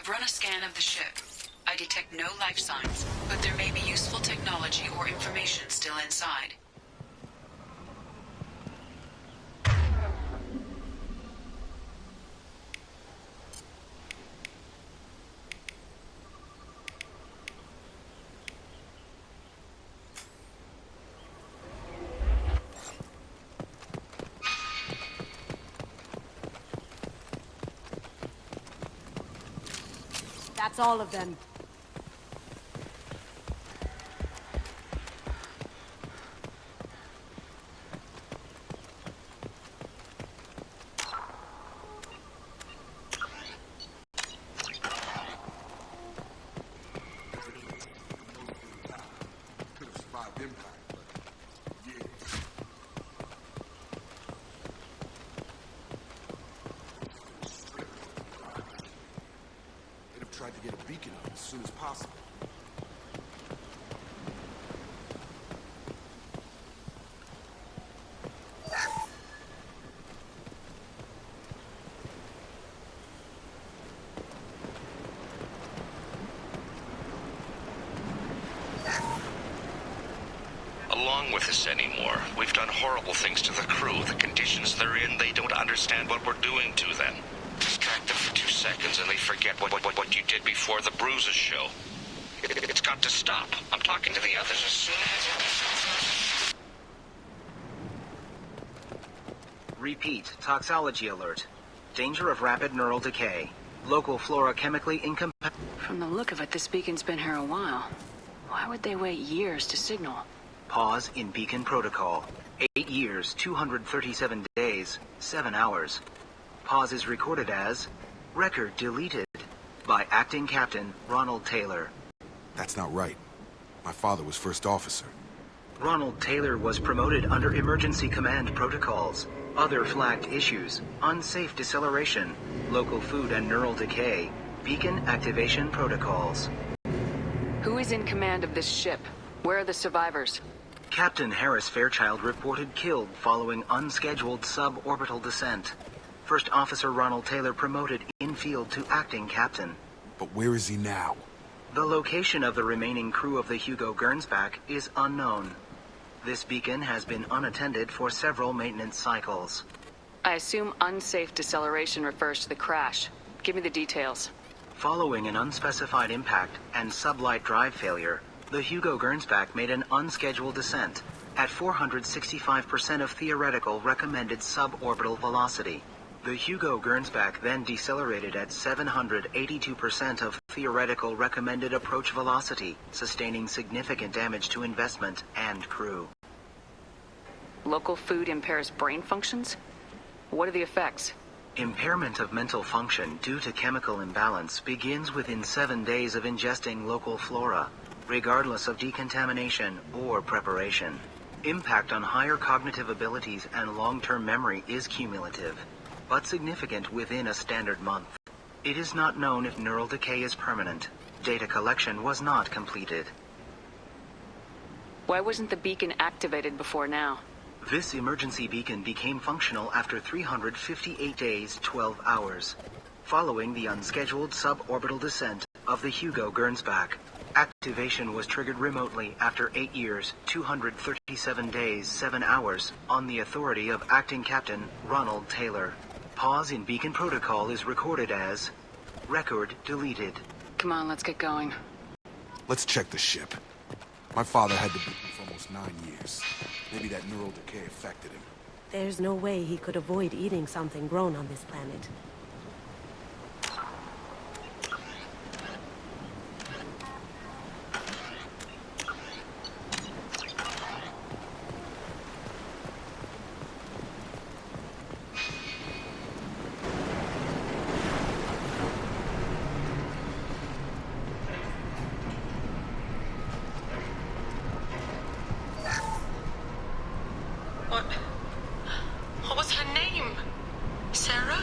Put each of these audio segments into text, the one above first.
I've run a scan of the ship. I detect no life signs, but there may be useful technology or information still inside. That's all of them. Tried to get a beacon up as soon as possible. Along with us anymore. We've done horrible things to the crew. The conditions they're in, they don't understand what we're doing to them. Distract them for 2 seconds and they forget what you did before the bruises show. It's got to stop. I'm talking to the others as soon as... Repeat, toxology alert. Danger of rapid neural decay. Local flora chemically incompatible. From the look of it, this beacon's been here a while. Why would they wait years to signal? Pause in beacon protocol. 8 years, 237 days, 7 hours. Pause is recorded as record deleted by Acting Captain Ronald Taylor. That's not right. My father was first officer. Ronald Taylor was promoted under emergency command protocols. Other flagged issues: unsafe deceleration, local food and neural decay, beacon activation protocols. Who is in command of this ship? Where are the survivors? Captain Harris Fairchild reported killed following unscheduled suborbital descent. First Officer Ronald Taylor promoted in-field to acting captain. But where is he now? The location of the remaining crew of the Hugo Gernsback is unknown. This beacon has been unattended for several maintenance cycles. I assume unsafe deceleration refers to the crash. Give me the details. Following an unspecified impact and sublight drive failure, the Hugo Gernsback made an unscheduled descent at 465% of theoretical recommended suborbital velocity. The Hugo Gernsback then decelerated at 782% of theoretical recommended approach velocity, sustaining significant damage to investment and crew. Local food impairs brain functions? What are the effects? Impairment of mental function due to chemical imbalance begins within 7 days of ingesting local flora, regardless of decontamination or preparation. Impact on higher cognitive abilities and long-term memory is cumulative, but significant within a standard month. It is not known if neural decay is permanent. Data collection was not completed. Why wasn't the beacon activated before now? This emergency beacon became functional after 358 days, 12 hours, following the unscheduled suborbital descent of the Hugo Gernsback. Activation was triggered remotely after 8 years, 237 days, 7 hours, on the authority of Acting Captain Ronald Taylor. Pause in beacon protocol is recorded as record deleted. Come on, let's get going. Let's check the ship. My father had the beacon for almost 9 years. Maybe that neural decay affected him. There's no way he could avoid eating something grown on this planet. What was her name? Sarah?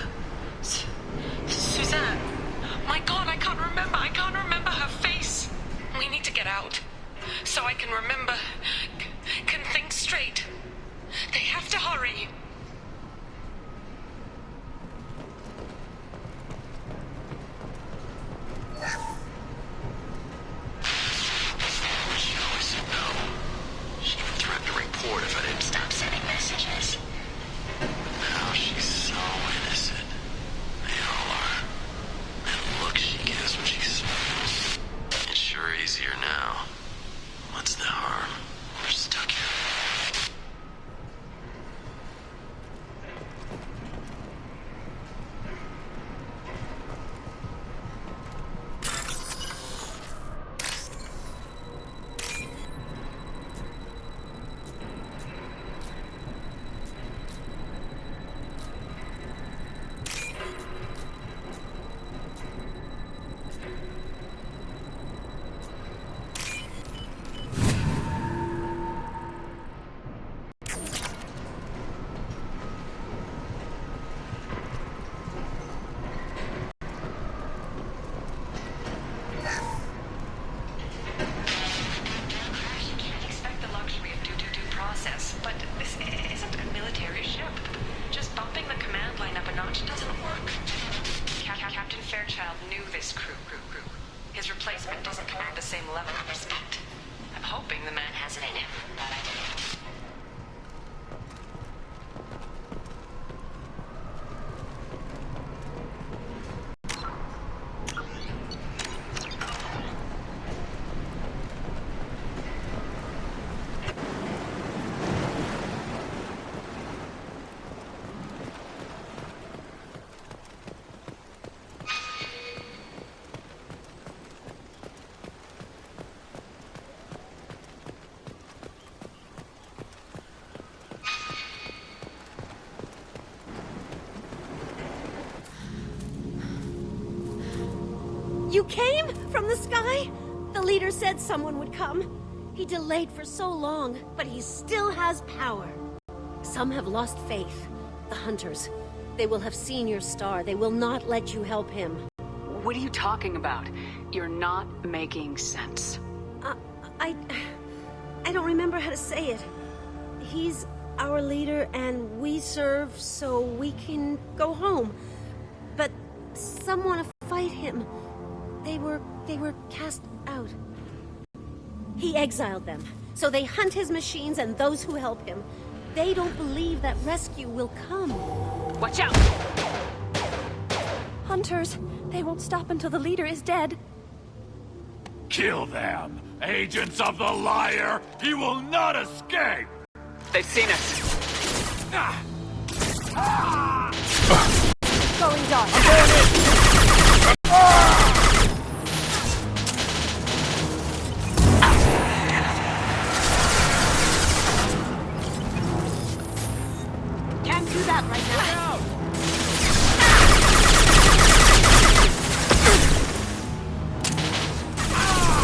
Shepard doesn't command the same level of respect. I'm hoping the man has it in him. You came from the sky? The leader said someone would come. He delayed for so long, but he still has power. Some have lost faith. The hunters. They will have seen your star. They will not let you help him. What are you talking about? You're not making sense. I don't remember how to say it. He's our leader and we serve so we can go home. But some want to fight him. They were cast out. He exiled them, so they hunt his machines and those who help him. They don't believe that rescue will come. Watch out! Hunters, they won't stop until the leader is dead. Kill them! Agents of the liar! He will not escape! They've seen us. Going dark. Can't do that right now.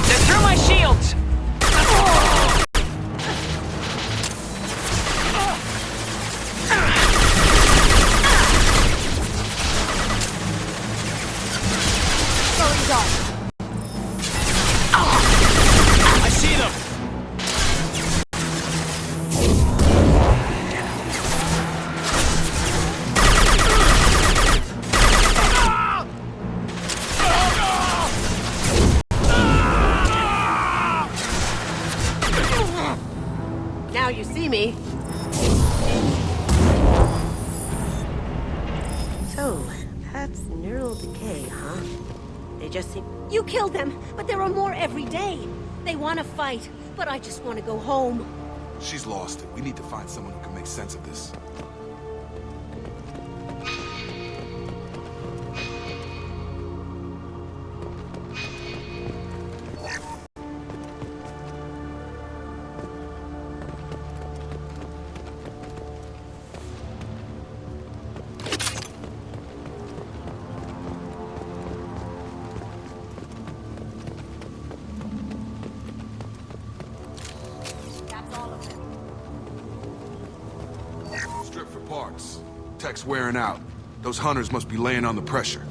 They're through my shields! Going dark. I see them! Now you see me. So, that's neural decay, huh? They just seem... You killed them, but there are more every day. They want to fight, but I just want to go home. She's lost it. We need to find someone who can make sense of this. That's all of them. Strip for parts. Tech's wearing out. Those hunters must be laying on the pressure.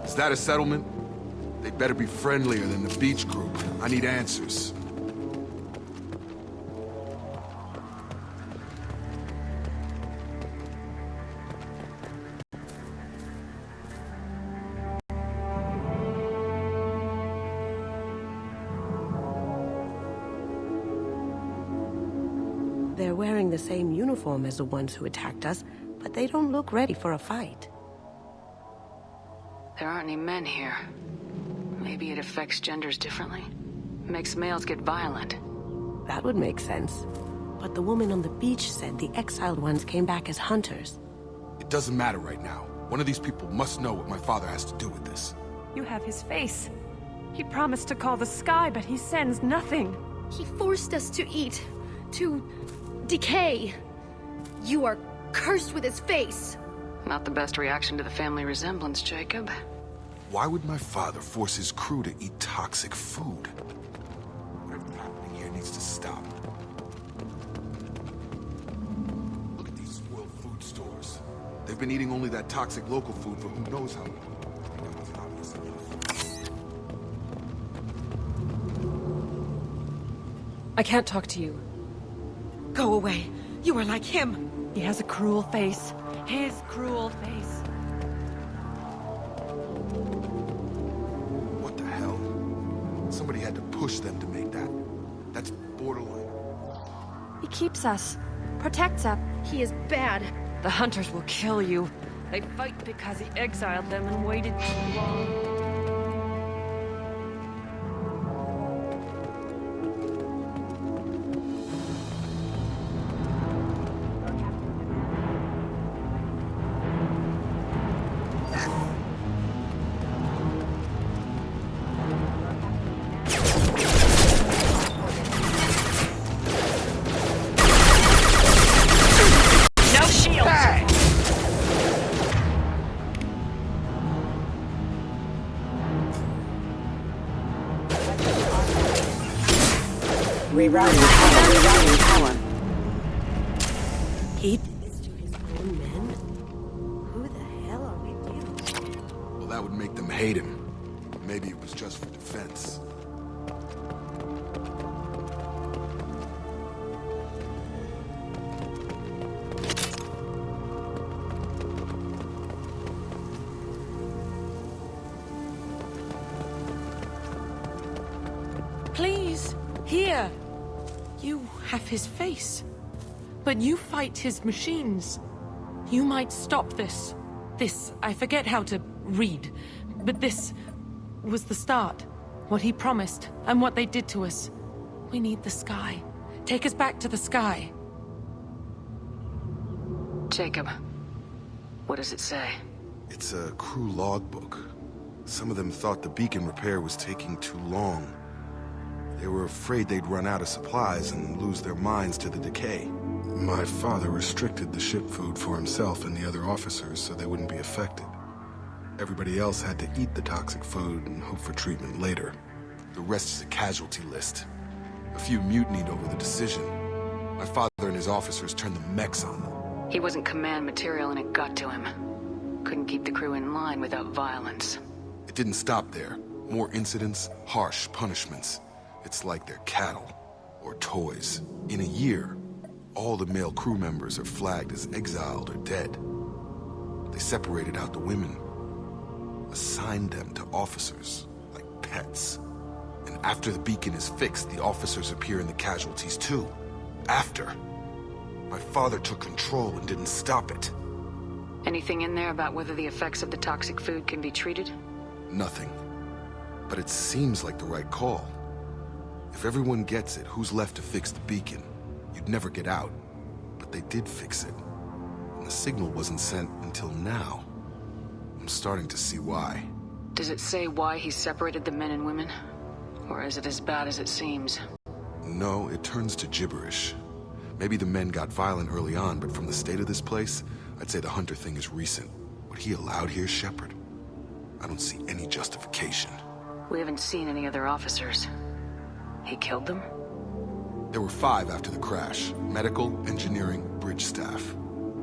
Is that a settlement? They better be friendlier than the beach group. I need answers. They're wearing the same uniform as the ones who attacked us, but they don't look ready for a fight. There aren't any men here. Maybe it affects genders differently. Makes males get violent. That would make sense. But the woman on the beach said the exiled ones came back as hunters. It doesn't matter right now. One of these people must know what my father has to do with this. You have his face. He promised to call the sky, but he sends nothing. He forced us to eat, to decay. You are cursed with his face. Not the best reaction to the family resemblance, Jacob. Why would my father force his crew to eat toxic food? Whatever's happening here needs to stop. Look at these spoiled food stores. They've been eating only that toxic local food for who knows how long. That was obvious enough. I can't talk to you. Go away. You are like him. He has a cruel face. His cruel face. What the hell? Somebody had to push them to make that. That's borderline. He keeps us. Protects us. He is bad. The hunters will kill you. They fight because he exiled them and waited too long. Rerouting power. He did this to his own men? Who the hell are we dealing with? Well, that would make them hate him. Maybe it was just for defense. Please, here. You have his face. But you fight his machines. You might stop this. This, I forget how to read. But this was the start. What he promised, and what they did to us. We need the sky. Take us back to the sky. Jacob, what does it say? It's a crew logbook. Some of them thought the beacon repair was taking too long. They were afraid they'd run out of supplies and lose their minds to the decay. My father restricted the ship food for himself and the other officers so they wouldn't be affected. Everybody else had to eat the toxic food and hope for treatment later. The rest is a casualty list. A few mutinied over the decision. My father and his officers turned the mechs on them. He wasn't command material and it got to him. Couldn't keep the crew in line without violence. It didn't stop there. More incidents, harsh punishments. It's like they're cattle, or toys. In a year, all the male crew members are flagged as exiled or dead. They separated out the women, assigned them to officers, like pets. And after the beacon is fixed, the officers appear in the casualties too. After. My father took control and didn't stop it. Anything in there about whether the effects of the toxic food can be treated? Nothing. But it seems like the right call. If everyone gets it, who's left to fix the beacon? You'd never get out. But they did fix it. And the signal wasn't sent until now. I'm starting to see why. Does it say why he separated the men and women? Or is it as bad as it seems? No, it turns to gibberish. Maybe the men got violent early on, but from the state of this place, I'd say the Hunter thing is recent. What he allowed here, Shepard? I don't see any justification. We haven't seen any other officers. He killed them? There were 5 after the crash. Medical, engineering, bridge staff.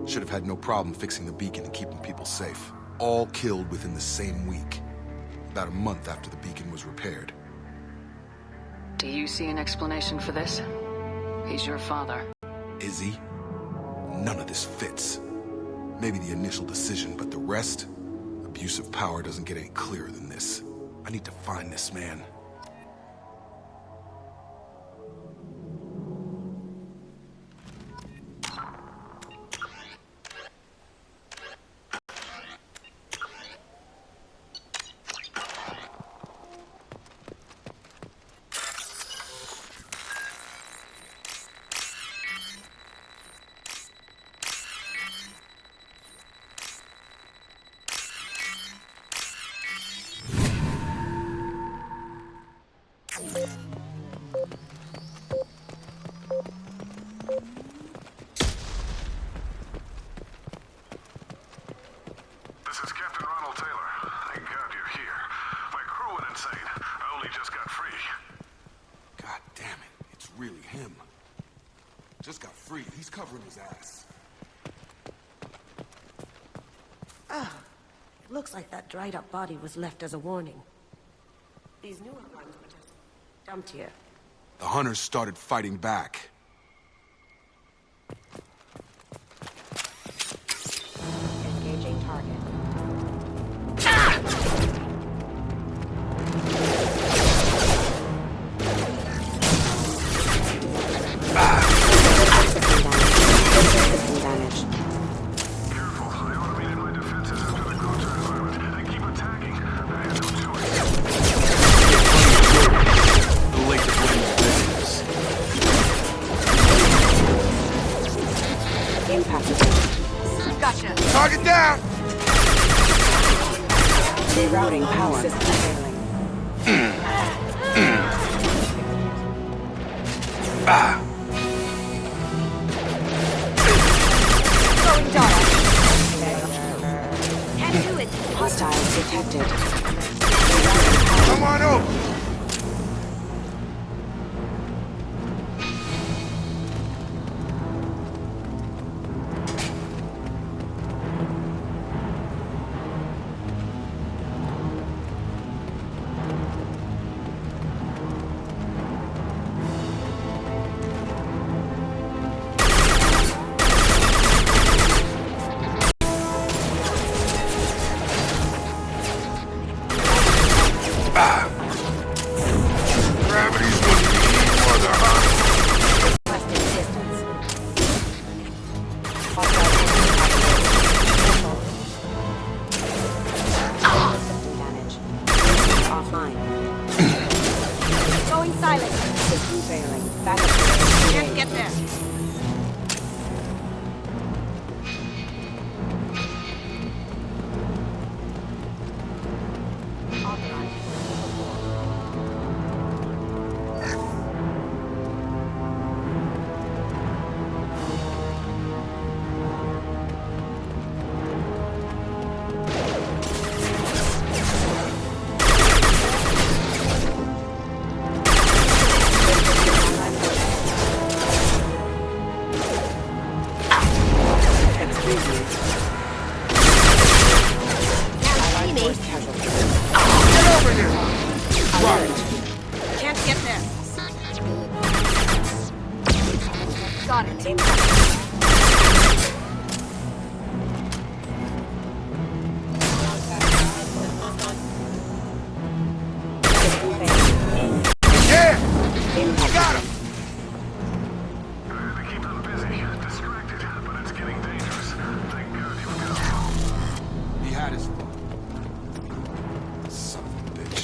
Should have had no problem fixing the beacon and keeping people safe. All killed within the same week. About a month after the beacon was repaired. Do you see an explanation for this? He's your father. Is he? None of this fits. Maybe the initial decision, but the rest? Abuse of power doesn't get any clearer than this. I need to find this man. He's covering his ass. Oh, it looks like that dried up body was left as a warning. These newer ones were just dumped here. The hunters started fighting back. Routing power. System failing. Going dark. Can't do it. Hostiles detected. Come on over! Gravity's what we need for the hunt. Requesting assistance. Damage. Offline. Going silent. System failing. Backup. Can't get there. Can't get there. Got it. Yeah! You got him! Keep them busy. Distracted, but it's getting dangerous. Thank God you've come. He had his fun. Son of a bitch.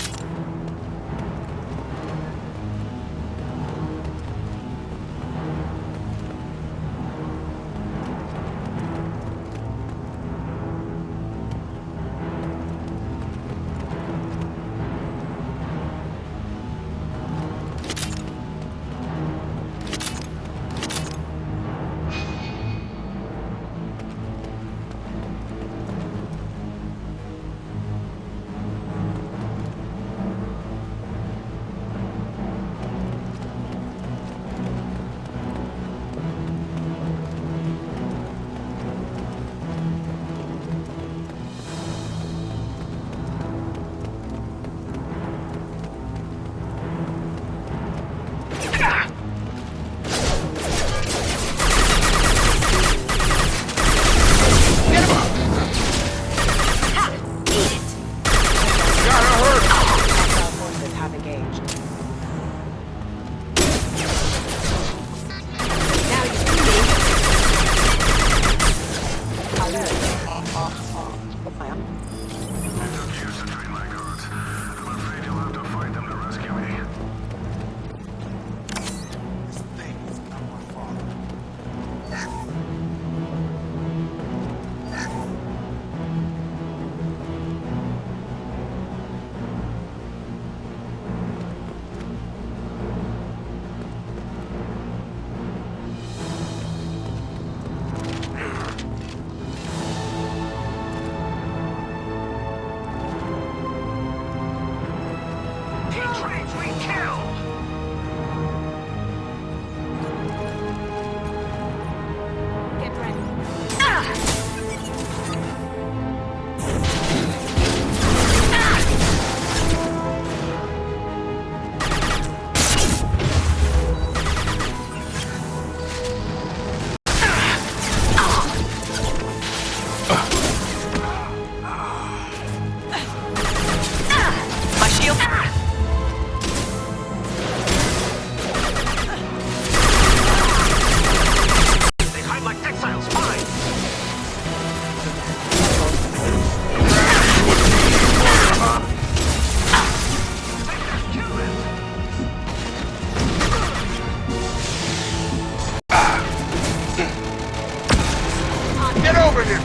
Get over here!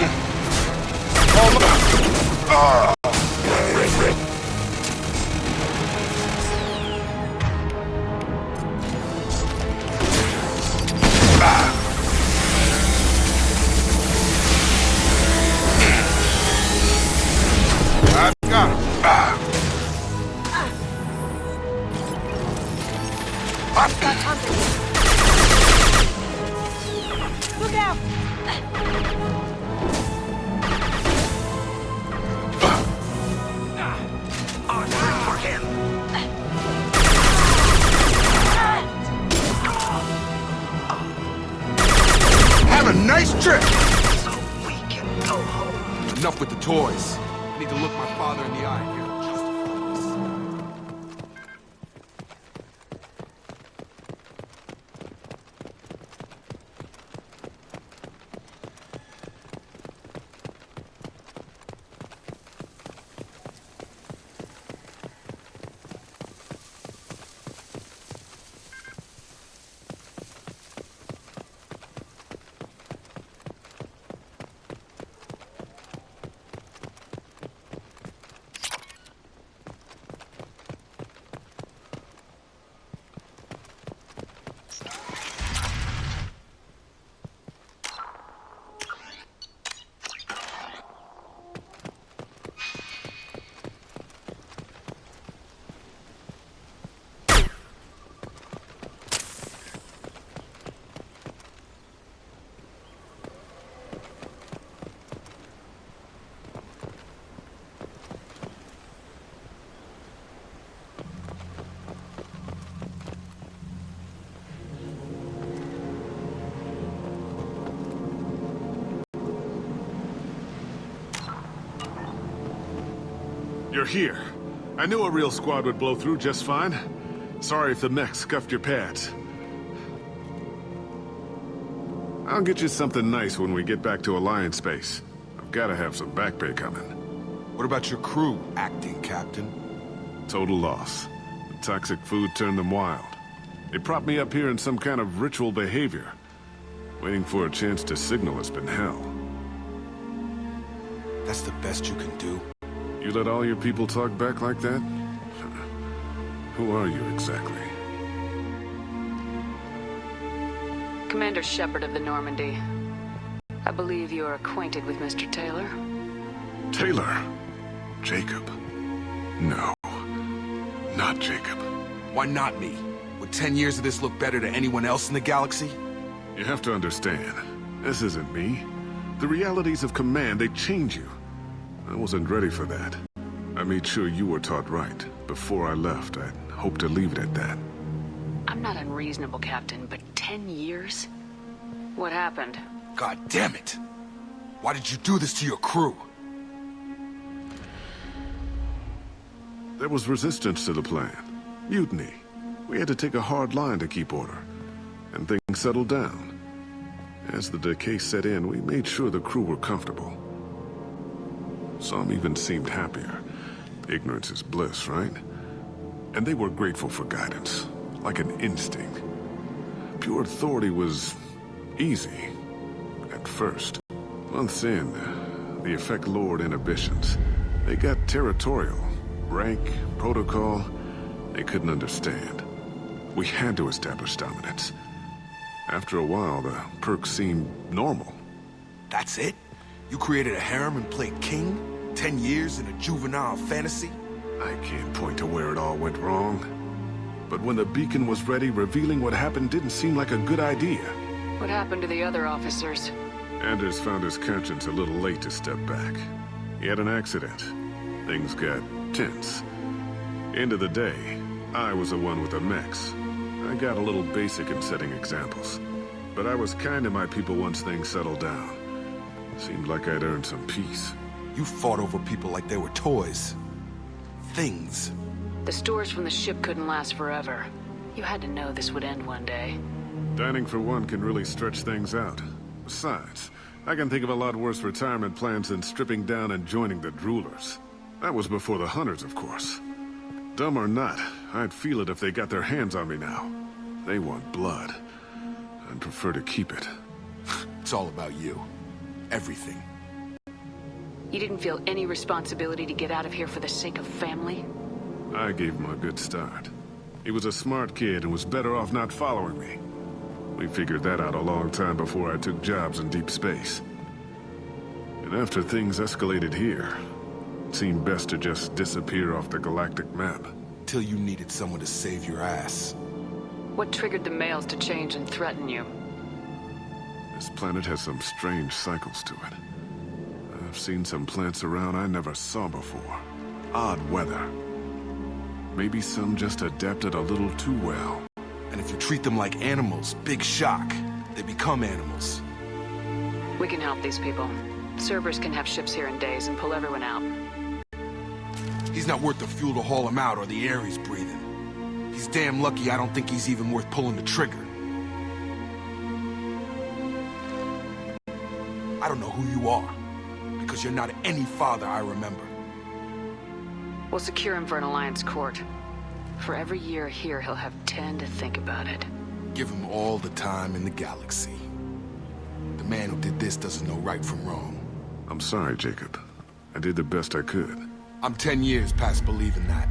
Oh my! Got company. Look out! For him. Have a nice trip! So we can go home. Enough with the toys. I need to look my father in the eye here and justify this. You're here. I knew a real squad would blow through just fine. Sorry if the mech scuffed your pads. I'll get you something nice when we get back to Alliance space. I've gotta have some back pay coming. What about your crew, acting captain? Total loss. The toxic food turned them wild. They propped me up here in some kind of ritual behavior. Waiting for a chance to signal has been hell. That's the best you can do? You let all your people talk back like that? Who are you exactly? Commander Shepard of the Normandy. I believe you are acquainted with Mr. Taylor. Taylor? Jacob? No. Not Jacob. Why not me? Would 10 years of this look better to anyone else in the galaxy? You have to understand, this isn't me. The realities of command, they change you. I wasn't ready for that. I made sure you were taught right. Before I left, I'd hoped to leave it at that. I'm not unreasonable, Captain, but 10 years? What happened? God damn it! Why did you do this to your crew? There was resistance to the plan. Mutiny. We had to take a hard line to keep order. And things settled down. As the decay set in, we made sure the crew were comfortable. Some even seemed happier. Ignorance is bliss, right? And they were grateful for guidance, like an instinct. Pure authority was easy, at first. Months in, the effect lowered inhibitions. They got territorial. Rank, protocol, they couldn't understand. We had to establish dominance. After a while, the perks seemed normal. That's it? You created a harem and played king? 10 years in a juvenile fantasy? I can't point to where it all went wrong. But when the beacon was ready, revealing what happened didn't seem like a good idea. What happened to the other officers? Anders found his conscience a little late to step back. He had an accident. Things got tense. End of the day, I was the one with the mechs. I got a little basic in setting examples. But I was kind to my people once things settled down. Seemed like I'd earned some peace. You fought over people like they were toys. Things. The stores from the ship couldn't last forever. You had to know this would end one day. Dining for one can really stretch things out. Besides, I can think of a lot worse retirement plans than stripping down and joining the droolers. That was before the hunters, of course. Dumb or not, I'd feel it if they got their hands on me now. They want blood. I'd prefer to keep it. It's all about you. Everything. You didn't feel any responsibility to get out of here for the sake of family? I gave him a good start. He was a smart kid and was better off not following me. We figured that out a long time before I took jobs in deep space. And after things escalated here, it seemed best to just disappear off the galactic map. Till you needed someone to save your ass. What triggered the males to change and threaten you? This planet has some strange cycles to it. I've seen some plants around I never saw before. Odd weather. Maybe some just adapted a little too well. And if you treat them like animals, big shock. They become animals. We can help these people. Cerberus can have ships here in days and pull everyone out. He's not worth the fuel to haul him out or the air he's breathing. He's damn lucky I don't think he's even worth pulling the trigger. I don't know who you are, because you're not any father I remember. We'll secure him for an Alliance court. For every year here, he'll have 10 to think about it. Give him all the time in the galaxy. The man who did this doesn't know right from wrong. I'm sorry, Jacob. I did the best I could. I'm 10 years past believing that.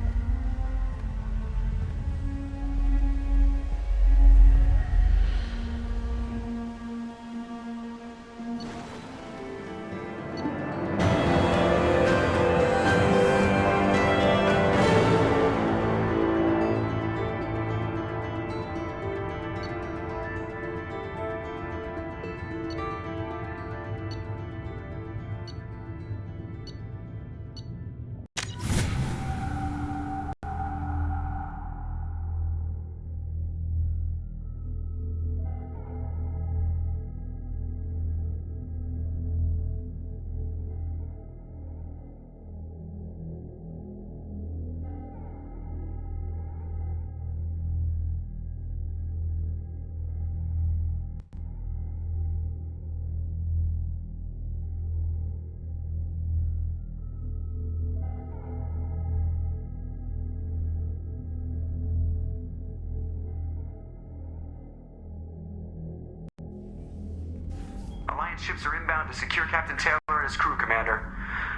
Alliance ships are inbound to secure Captain Taylor and his crew, Commander.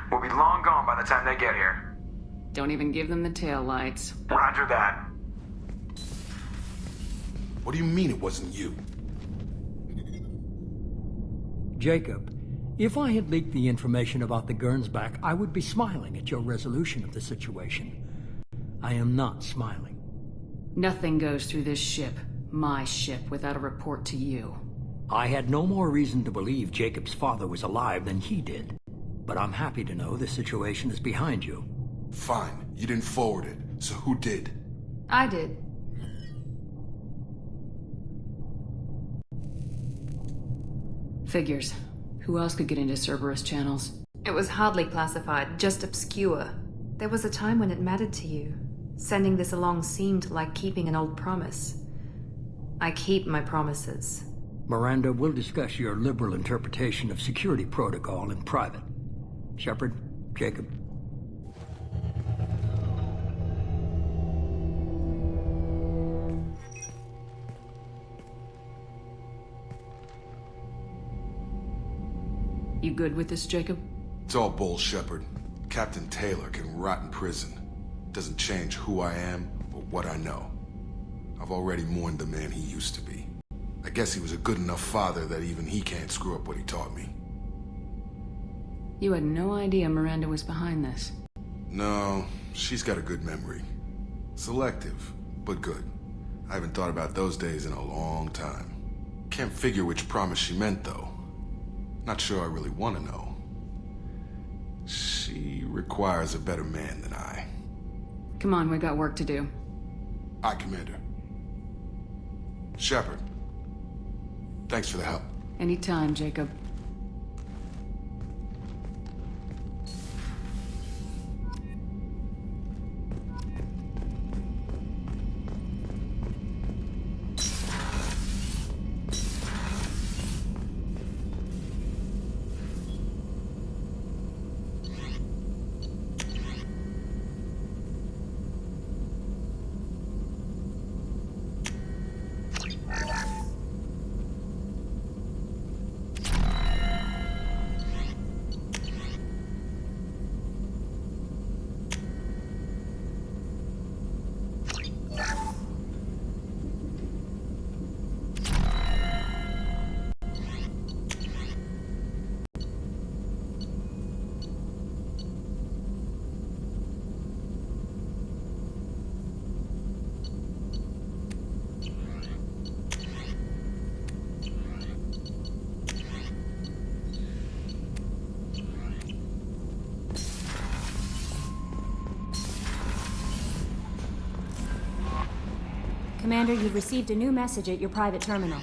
We'll be long gone by the time they get here. Don't even give them the tail lights. Roger that. What do you mean it wasn't you? Jacob, if I had leaked the information about the Gernsback, I would be smiling at your resolution of the situation. I am not smiling. Nothing goes through this ship, my ship, without a report to you. I had no more reason to believe Jacob's father was alive than he did. But I'm happy to know the situation is behind you. Fine. You didn't forward it. So who did? I did. Figures. Who else could get into Cerberus channels? It was hardly classified, just obscure. There was a time when it mattered to you. Sending this along seemed like keeping an old promise. I keep my promises. Miranda, we'll discuss your liberal interpretation of security protocol in private. Shepard, Jacob. You good with this, Jacob? It's all bull, Shepard. Captain Taylor can rot in prison. Doesn't change who I am or what I know. I've already mourned the man he used to be. I guess he was a good enough father that even he can't screw up what he taught me. You had no idea Miranda was behind this. No, she's got a good memory. Selective, but good. I haven't thought about those days in a long time. Can't figure which promise she meant, though. Not sure I really want to know. She requires a better man than I. Come on, we got work to do. Aye, Commander. Shepard. Thanks for the help. Anytime, Jacob. Commander, you've received a new message at your private terminal.